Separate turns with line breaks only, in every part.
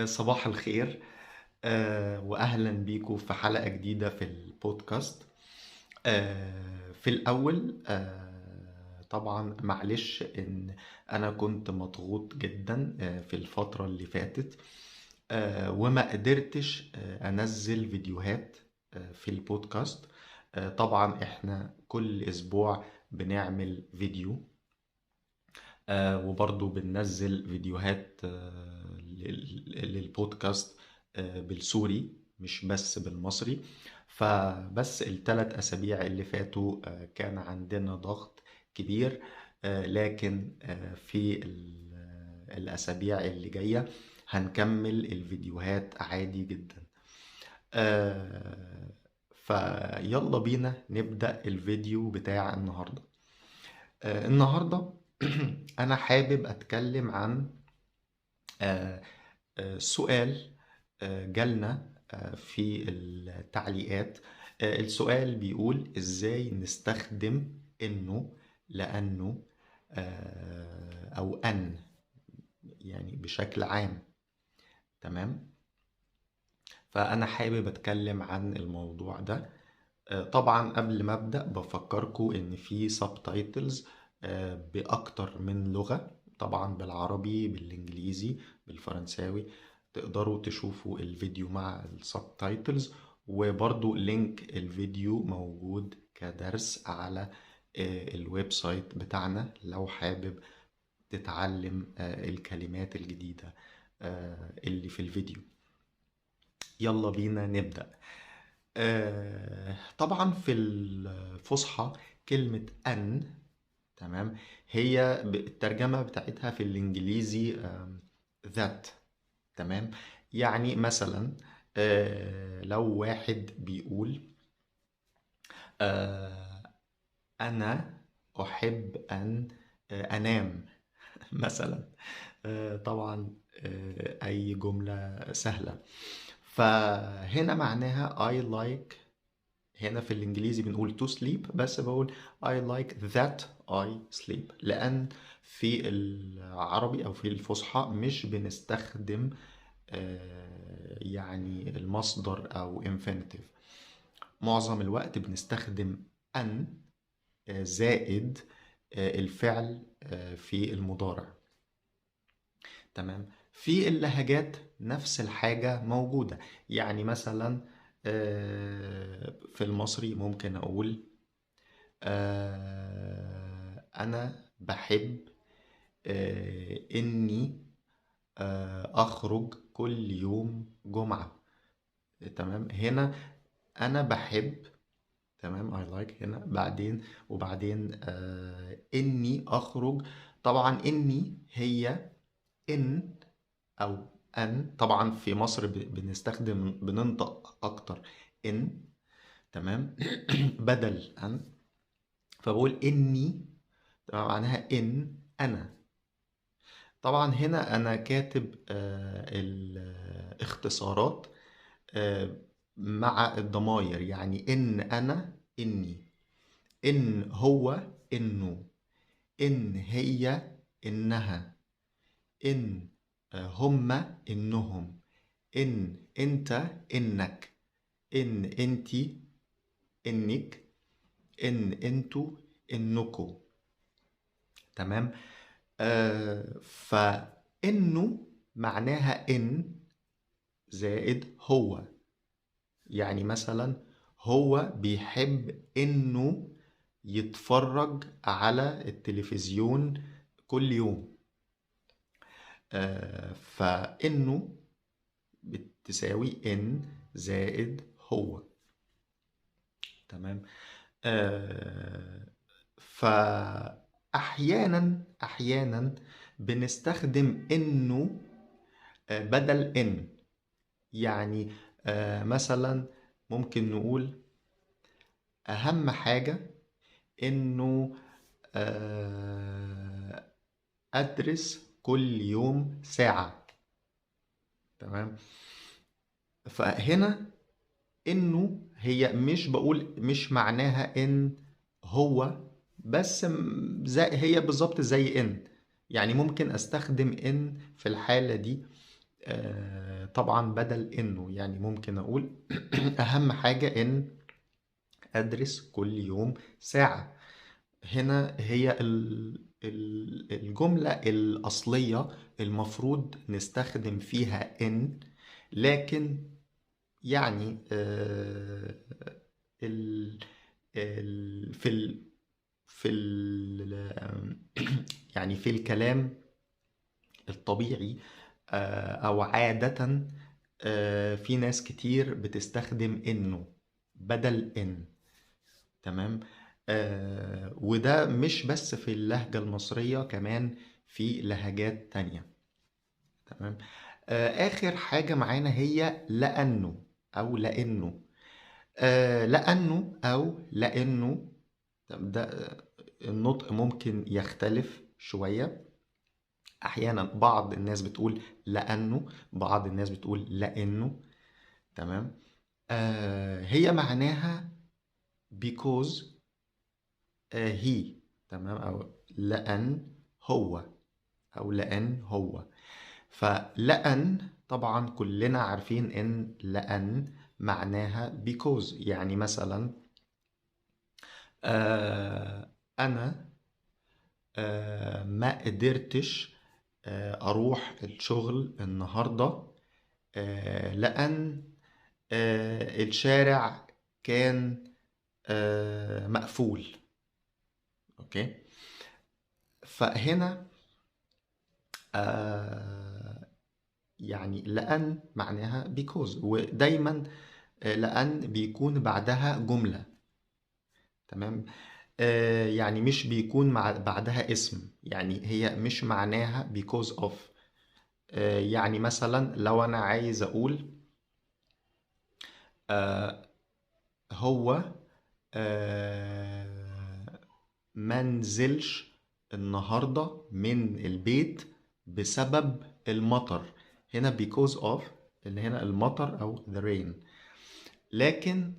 صباح الخير. وأهلا بيكم في حلقة جديدة في البودكاست. في الأول طبعا معلش إن أنا كنت مضغوط جدا في الفترة اللي فاتت، وما قدرتش أنزل فيديوهات في البودكاست. طبعا إحنا كل أسبوع بنعمل فيديو، وبرضو بننزل فيديوهات للبودكاست بالسوري مش بس بالمصري. فبس الثلاث أسابيع اللي فاتوا كان عندنا ضغط كبير، لكن في الأسابيع اللي جاية هنكمل الفيديوهات عادي جدا. آه، فيلا بينا نبدأ الفيديو بتاع النهاردة. النهاردة أنا حابب أتكلم عن آه، سؤال جالنا في التعليقات. السؤال بيقول إزاي نستخدم إنه، لأنه، أو أن، يعني بشكل عام. تمام. فأنا حابب أتكلم عن الموضوع ده. طبعا قبل ما أبدأ بفكركم إن في سبتايتلز بأكتر من لغة، طبعا بالعربي بالإنجليزي بالفرنساوي. تقدروا تشوفوا الفيديو مع السبتايتلز، وبرضو لينك الفيديو موجود كدرس على الويب سايت بتاعنا لو حابب تتعلم الكلمات الجديدة اللي في الفيديو. يلا بينا نبدأ. طبعا في الفصحى كلمة أن، تمام، هي الترجمة بتاعتها في الإنجليزي that. تمام. يعني مثلا لو واحد بيقول آه، أنا أحب أن أنام مثلا. طبعا أي جملة سهلة. فهنا معناها I like. هنا في الإنجليزي بنقول to sleep، بس بقول I like that I sleep، لأن في العربي أو في الفصحى مش بنستخدم يعني المصدر أو infinitive. معظم الوقت بنستخدم أن زائد الفعل في المضارع. تمام. في اللهجات نفس الحاجة موجودة. يعني مثلا في المصري ممكن أقول أنا بحب إني أخرج كل يوم جمعة. تمام. هنا أنا بحب، تمام، I like هنا بعدين، وبعدين إني أخرج. طبعا إني هي إن أو أن. طبعا في مصر بننطق أكتر إن. تمام. بدل أن. فبقول إني، تمام، معناها إن أنا. طبعا هنا أنا كاتب الاختصارات مع الضماير. يعني إن أنا إني، إن هو إنه، إن هي إنها، إن هما إنهم، إن أنت إنك، إن أنتي إنك، إن أنتوا إنكوا. تمام. فإنه معناها إن زائد هو. يعني مثلا هو بيحب إنه يتفرج على التلفزيون كل يوم. فإنه بتساوي إن زائد هو. تمام. فأحيانا بنستخدم إنه بدل إن. يعني مثلا ممكن نقول أهم حاجة إنه أدرس كل يوم ساعة. تمام. فهنا إنه هي مش بقول، مش معناها إن هو، بس زي هي بالظبط زي إن. يعني ممكن أستخدم إن في الحالة دي طبعا بدل إنه، يعني ممكن أقول أهم حاجة إن أدرس كل يوم ساعة. هنا هي الجملة الأصلية المفروض نستخدم فيها إن، لكن يعني ال ال في ال في ال يعني في الكلام الطبيعي أو عادة في ناس كتير بتستخدم إنه بدل إن. تمام. وده مش بس في اللهجة المصرية، كمان في لهجات تانية. تمام. آخر حاجة معانا هي لأنه أو لأنه. لأنه أو لأنه ده النطق ممكن يختلف شوية. أحيانا بعض الناس بتقول لأنه، بعض الناس بتقول لأنه. تمام. هي معناها because هي. تمام. أو لأن هو، أو لأن هو. فلأن طبعا كلنا عارفين إن لأن معناها because. يعني مثلا أنا ما قدرتش أروح الشغل النهاردة لأن الشارع كان مقفول. أوكي. فهنا يعني لأن معناها because، ودايما لأن بيكون بعدها جملة. تمام. يعني مش بيكون بعدها اسم، يعني هي مش معناها because of. يعني مثلا لو أنا عايز أقول هو منزلش النهاردة من البيت بسبب المطر. هنا because of، اللي هنا المطر أو the rain. لكن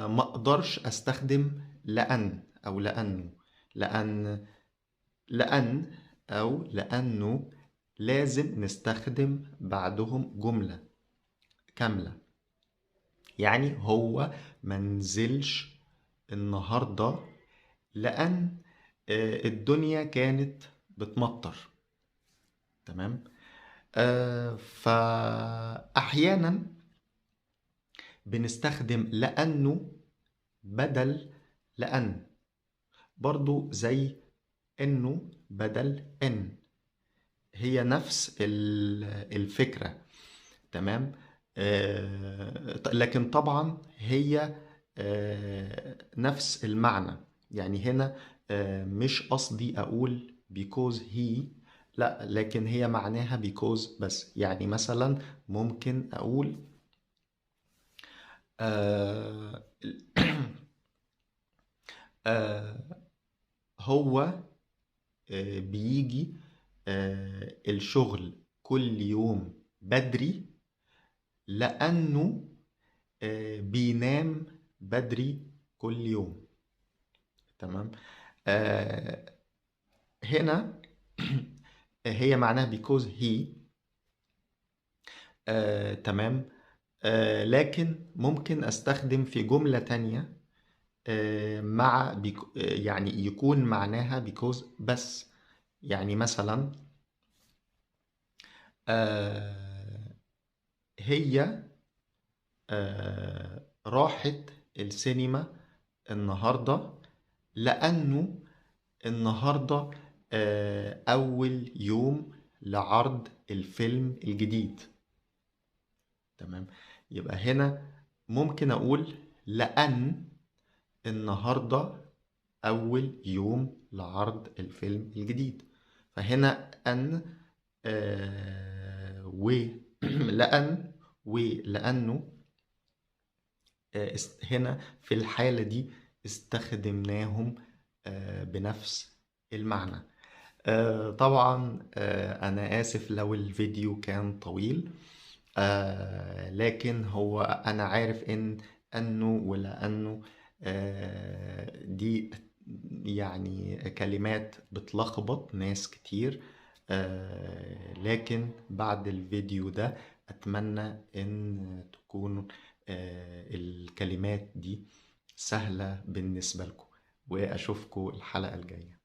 ما أقدرش أستخدم لأن أو لأنه. لأن أو لأنه لازم نستخدم بعدهم جملة كاملة. يعني هو منزلش النهاردة لأن الدنيا كانت بتمطر. تمام. فأحيانا بنستخدم لأنه بدل لأن، برضو زي إنه بدل إن. هي نفس الفكرة. تمام. لكن طبعا هي نفس المعنى. يعني هنا مش قصدي أقول because he، لا، لكن هي معناها because بس. يعني مثلا ممكن أقول آه، آه، هو بيجي الشغل كل يوم بدري لأنه بينام بدري كل يوم. تمام. هنا هي معناها because he. تمام. لكن ممكن أستخدم في جملة تانية مع يعني يكون معناها because بس. يعني مثلا هي راحت السينما النهاردة لأنه النهاردة أول يوم لعرض الفيلم الجديد. تمام. يبقى هنا ممكن أقول لأن النهاردة أول يوم لعرض الفيلم الجديد. فهنا أن ولأن ولأنه هنا في الحالة دي استخدمناهم بنفس المعنى. طبعا أنا آسف لو الفيديو كان طويل، لكن هو أنا عارف أنه ولأنه دي يعني كلمات بتلخبط ناس كتير. لكن بعد الفيديو ده أتمنى إن تكون الكلمات دي سهلة بالنسبة لكم، وأشوفكم الحلقة الجاية.